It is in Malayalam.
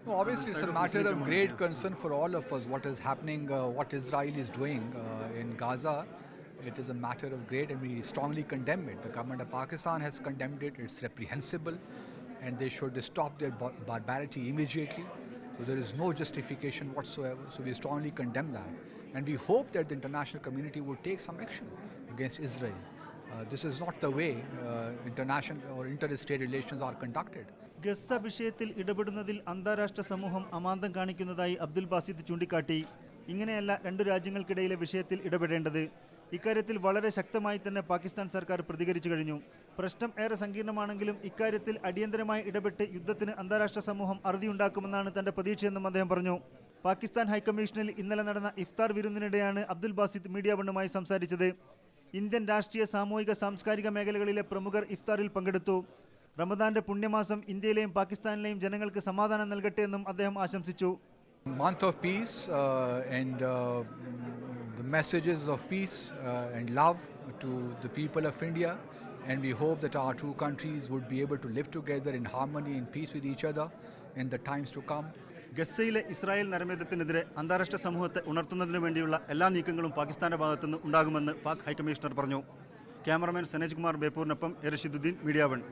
No, obviously, it's a matter of great concern for all of us. What is happening, what Israel is doing in Gaza, it is a matter of great, and we strongly condemn it. The government of Pakistan has condemned it. It's reprehensible, and they should stop their barbarity immediately. So there is no justification whatsoever. So we strongly condemn that, and we hope that the international community would take some action against Israel. This is not the way international or interstate relations are conducted. Gaza വിഷയത്തിൽ ഇടപെടുന്നതിൽ അന്താരാഷ്ട്ര സമൂഹം അമാന്തം കാണിക്കുന്നതായി അബ്ദുൽ ബാസിദ് ചൂണ്ടിക്കാട്ടി. ഇങ്ങനെയല്ല രണ്ടു രാജ്യങ്ങൾക്കിടയിലെ വിഷയത്തിൽ ഇടപെടേണ്ടത്. ഇക്കാര്യത്തിൽ വളരെ ശക്തമായി തന്നെ പാകിസ്ഥാൻ സർക്കാർ പ്രതികരിച്ചു കഴിഞ്ഞു. പ്രശ്നം ഏറെ സങ്കീർണമാണെങ്കിലും ഇക്കാര്യത്തിൽ അടിയന്തരമായി ഇടപെട്ട് യുദ്ധത്തിന് അന്താരാഷ്ട്ര സമൂഹം അറുതിയുണ്ടാക്കുമെന്നാണ് തന്റെ പ്രതീക്ഷയെന്നും അദ്ദേഹം പറഞ്ഞു. പാകിസ്ഥാൻ ഹൈക്കമ്മീഷനിൽ ഇന്നലെ നടന്ന ഇഫ്താർ വിരുന്നിനിടെയാണ് അബ്ദുൽ ബാസിദ് മീഡിയ വണ്ണുമായി സംസാരിച്ചത്. ഇന്ത്യൻ രാഷ്ട്രീയ സാമൂഹിക സാംസ്കാരിക മേഖലകളിലെ പ്രമുഖർ ഇഫ്താറിൽ പങ്കെടുത്തു. റമദാന്റെ പുണ്യമാസം ഇന്ത്യയിലെയും പാകിസ്ഥാനിലെയും ജനങ്ങൾക്ക് സമാധാനം നൽകട്ടെ എന്നും അദ്ദേഹം ആശംസിച്ചു. Month of peace and the messages of peace and love to the people of India, and we hope that our two countries would be able to live together in harmony and peace with each other in the times to come. ഗസയിലെ ഇസ്രായേൽ നരമേധത്തിനെതിരെ അന്താരാഷ്ട്ര സമൂഹത്തെ ഉണർത്തുന്നതിനു വേണ്ടിയുള്ള എല്ലാ നീക്കങ്ങളും പാകിസ്ഥാന്റെ ഭാഗത്തുനിന്ന് ഉണ്ടാകുമെന്ന് പാക് ഹൈക്കമ്മീഷണർ പറഞ്ഞു. ക്യാമറമാൻ സനേജ് കുമാർ ബേപ്പൂരിനൊപ്പം എ റഷീദുദ്ദീൻ, മീഡിയ 1.